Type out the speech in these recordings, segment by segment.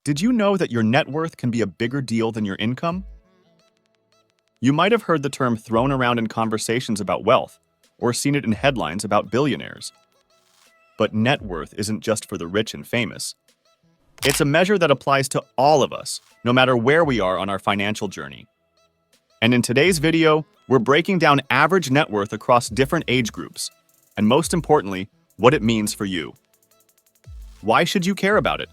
Did you know that your net worth can be a bigger deal than your income? You might have heard the term thrown around in conversations about wealth, or seen it in headlines about billionaires. But net worth isn't just for the rich and famous. It's a measure that applies to all of us, no matter where we are on our financial journey. And in today's video, we're breaking down average net worth across different age groups, and most importantly, what it means for you. Why should you care about it?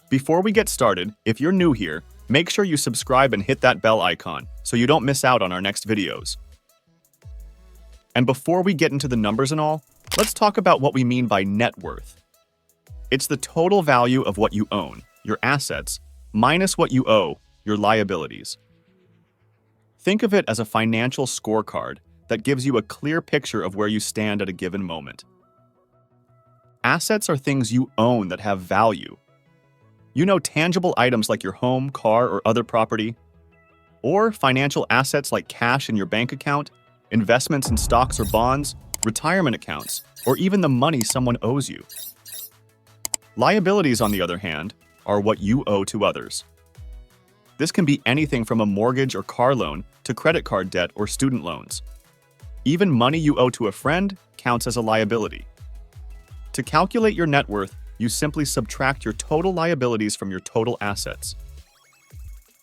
Before we get started, if you're new here, make sure you subscribe and hit that bell icon so you don't miss out on our next videos. And before we get into the numbers and all, let's talk about what we mean by net worth. It's the total value of what you own, your assets, minus what you owe, your liabilities. Think of it as a financial scorecard that gives you a clear picture of where you stand at a given moment. Assets are things you own that have value. You know, tangible items like your home, car, or other property, or financial assets like cash in your bank account, investments in stocks or bonds, retirement accounts, or even the money someone owes you. Liabilities, on the other hand, are what you owe to others. This can be anything from a mortgage or car loan to credit card debt or student loans. Even money you owe to a friend counts as a liability. To calculate your net worth, you simply subtract your total liabilities from your total assets.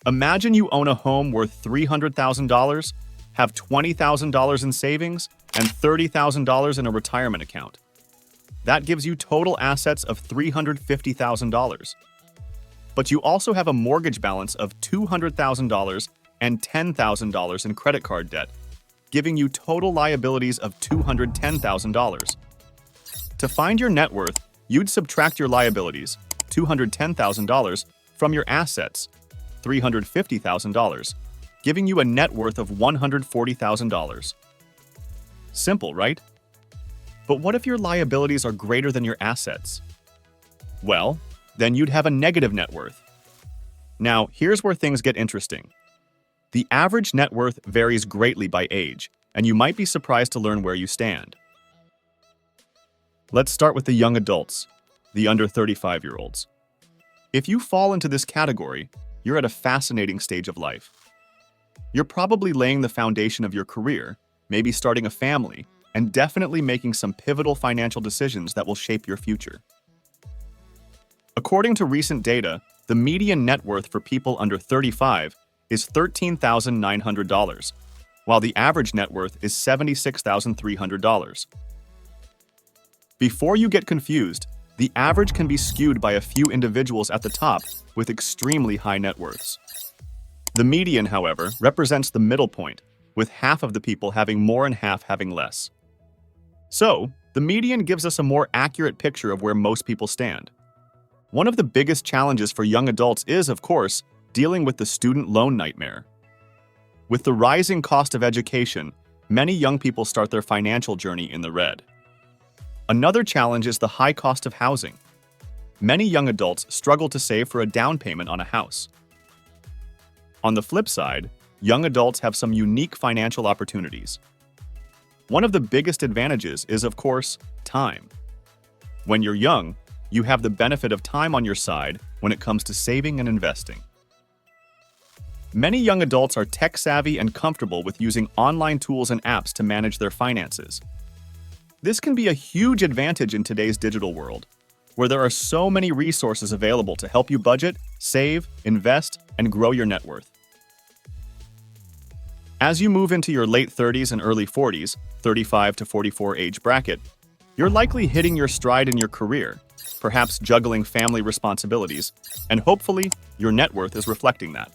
Imagine you own a home worth $300,000, have $20,000 in savings, and $30,000 in a retirement account. That gives you total assets of $350,000. But you also have a mortgage balance of $200,000 and $10,000 in credit card debt, giving you total liabilities of $210,000. To find your net worth, you'd subtract your liabilities, $210,000, from your assets, $350,000, giving you a net worth of $140,000. Simple, right? But what if your liabilities are greater than your assets? Well, then you'd have a negative net worth. Now, here's where things get interesting. The average net worth varies greatly by age, and you might be surprised to learn where you stand. Let's start with the young adults, the under 35-year-olds. If you fall into this category, you're at a fascinating stage of life. You're probably laying the foundation of your career, maybe starting a family, and definitely making some pivotal financial decisions that will shape your future. According to recent data, the median net worth for people under 35 is $13,900, while the average net worth is $76,300. Before you get confused, the average can be skewed by a few individuals at the top with extremely high net worths. The median, however, represents the middle point, with half of the people having more and half having less. So, the median gives us a more accurate picture of where most people stand. One of the biggest challenges for young adults is, of course, dealing with the student loan nightmare. With the rising cost of education, many young people start their financial journey in the red. Another challenge is the high cost of housing. Many young adults struggle to save for a down payment on a house. On the flip side, young adults have some unique financial opportunities. One of the biggest advantages is, of course, time. When you're young, you have the benefit of time on your side when it comes to saving and investing. Many young adults are tech-savvy and comfortable with using online tools and apps to manage their finances. This can be a huge advantage in today's digital world, where there are so many resources available to help you budget, save, invest, and grow your net worth. As you move into your late 30s and early 40s, 35 to 44 age bracket, you're likely hitting your stride in your career, perhaps juggling family responsibilities, and hopefully, your net worth is reflecting that.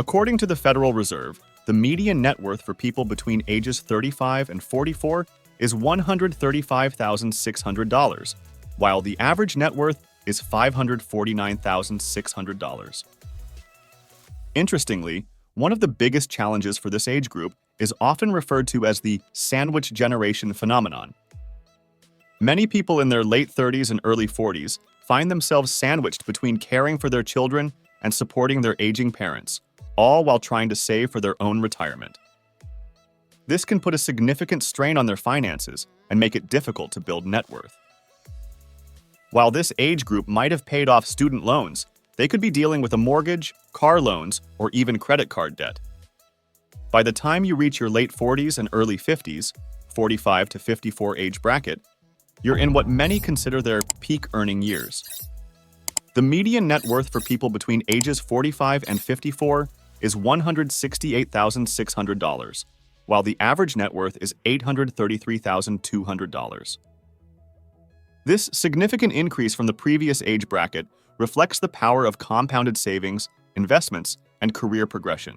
According to the Federal Reserve, the median net worth for people between ages 35 and 44 is $135,600, while the average net worth is $549,600. Interestingly, one of the biggest challenges for this age group is often referred to as the sandwich generation phenomenon. Many people in their late 30s and early 40s find themselves sandwiched between caring for their children and supporting their aging parents, all while trying to save for their own retirement. This can put a significant strain on their finances and make it difficult to build net worth. While this age group might have paid off student loans, they could be dealing with a mortgage, car loans, or even credit card debt. By the time you reach your late 40s and early 50s, 45 to 54 age bracket, you're in what many consider their peak earning years. The median net worth for people between ages 45 and 54 is $168,600, while the average net worth is $833,200. This significant increase from the previous age bracket reflects the power of compounded savings, investments, and career progression.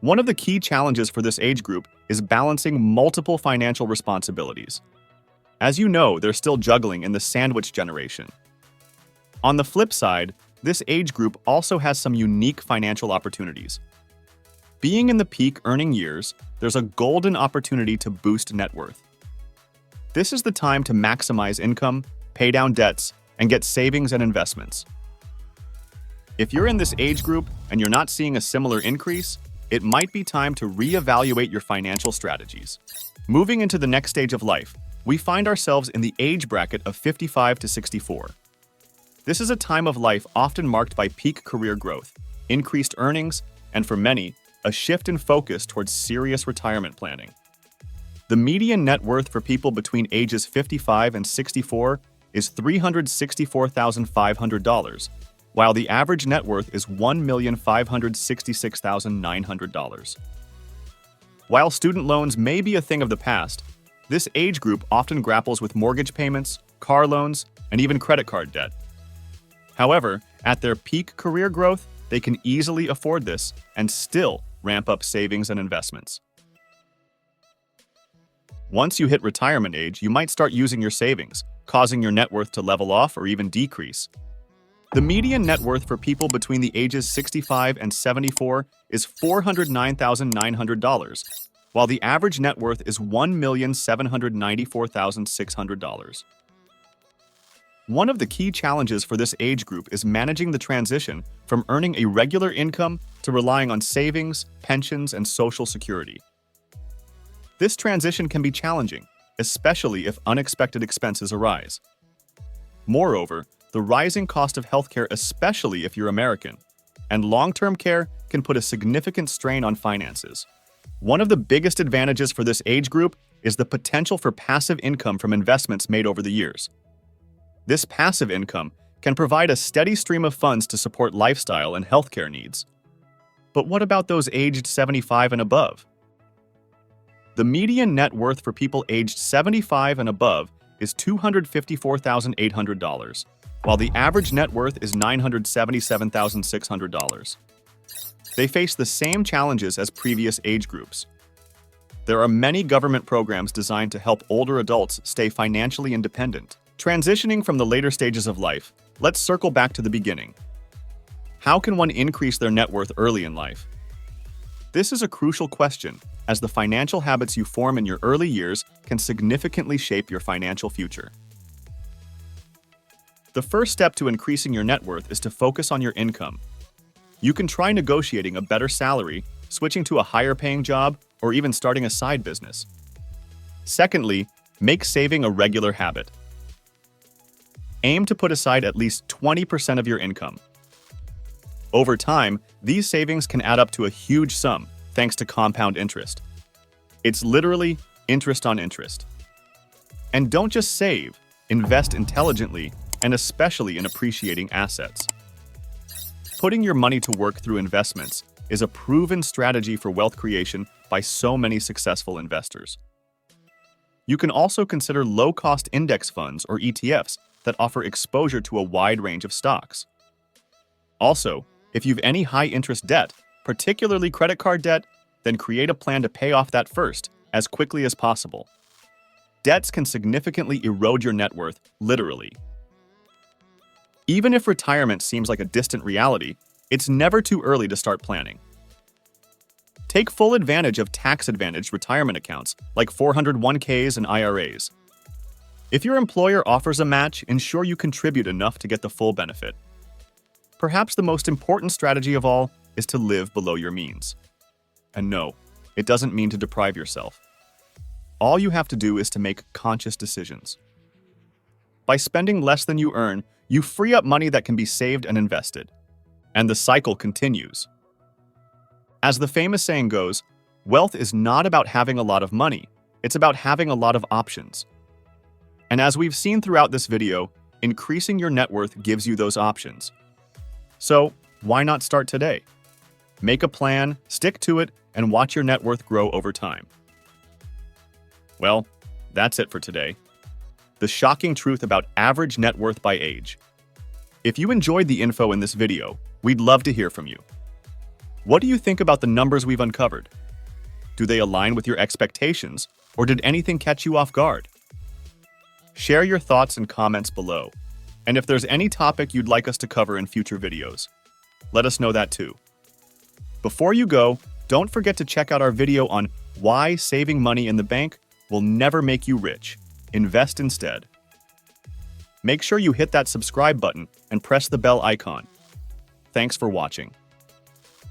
One of the key challenges for this age group is balancing multiple financial responsibilities. As you know, they're still juggling in the sandwich generation. On the flip side, this age group also has some unique financial opportunities. Being in the peak earning years, there's a golden opportunity to boost net worth. This is the time to maximize income, pay down debts, and get savings and investments. If you're in this age group and you're not seeing a similar increase, it might be time to reevaluate your financial strategies. Moving into the next stage of life, we find ourselves in the age bracket of 55 to 64. This is a time of life often marked by peak career growth, increased earnings, and for many, a shift in focus towards serious retirement planning. The median net worth for people between ages 55 and 64 is $364,500, while the average net worth is $1,566,900. While student loans may be a thing of the past, this age group often grapples with mortgage payments, car loans, and even credit card debt. However, at their peak career growth, they can easily afford this and still ramp up savings and investments. Once you hit retirement age, you might start using your savings, causing your net worth to level off or even decrease. The median net worth for people between the ages 65 and 74 is $409,900, while the average net worth is $1,794,600. One of the key challenges for this age group is managing the transition from earning a regular income to relying on savings, pensions, and Social Security. This transition can be challenging, especially if unexpected expenses arise. Moreover, the rising cost of healthcare, especially if you're American, and long-term care can put a significant strain on finances. One of the biggest advantages for this age group is the potential for passive income from investments made over the years. This passive income can provide a steady stream of funds to support lifestyle and healthcare needs. But what about those aged 75 and above? The median net worth for people aged 75 and above is $254,800, while the average net worth is $977,600. They face the same challenges as previous age groups. There are many government programs designed to help older adults stay financially independent. Transitioning from the later stages of life, let's circle back to the beginning. How can one increase their net worth early in life? This is a crucial question, as the financial habits you form in your early years can significantly shape your financial future. The first step to increasing your net worth is to focus on your income. You can try negotiating a better salary, switching to a higher-paying job, or even starting a side business. Secondly, make saving a regular habit. Aim to put aside at least 20% of your income. Over time, these savings can add up to a huge sum, thanks to compound interest. It's literally interest on interest. And don't just save, invest intelligently, and especially in appreciating assets. Putting your money to work through investments is a proven strategy for wealth creation by so many successful investors. You can also consider low-cost index funds or ETFs that offer exposure to a wide range of stocks. Also, if you've any high-interest debt, particularly credit card debt, then create a plan to pay off that first, as quickly as possible. Debts can significantly erode your net worth, literally. Even if retirement seems like a distant reality, it's never too early to start planning. Take full advantage of tax-advantaged retirement accounts like 401ks and IRAs. If your employer offers a match, ensure you contribute enough to get the full benefit. Perhaps the most important strategy of all is to live below your means. And no, it doesn't mean to deprive yourself. All you have to do is to make conscious decisions. By spending less than you earn, you free up money that can be saved and invested. And the cycle continues. As the famous saying goes, wealth is not about having a lot of money, it's about having a lot of options. And as we've seen throughout this video, increasing your net worth gives you those options. So, why not start today? Make a plan, stick to it, and watch your net worth grow over time. Well, that's it for today. The shocking truth about average net worth by age. If you enjoyed the info in this video, we'd love to hear from you. What do you think about the numbers we've uncovered? Do they align with your expectations, or did anything catch you off guard? Share your thoughts and comments below. And if there's any topic you'd like us to cover in future videos, let us know that too. Before you go, don't forget to check out our video on why saving money in the bank will never make you rich. Invest instead. Make sure you hit that subscribe button and press the bell icon. Thanks for watching.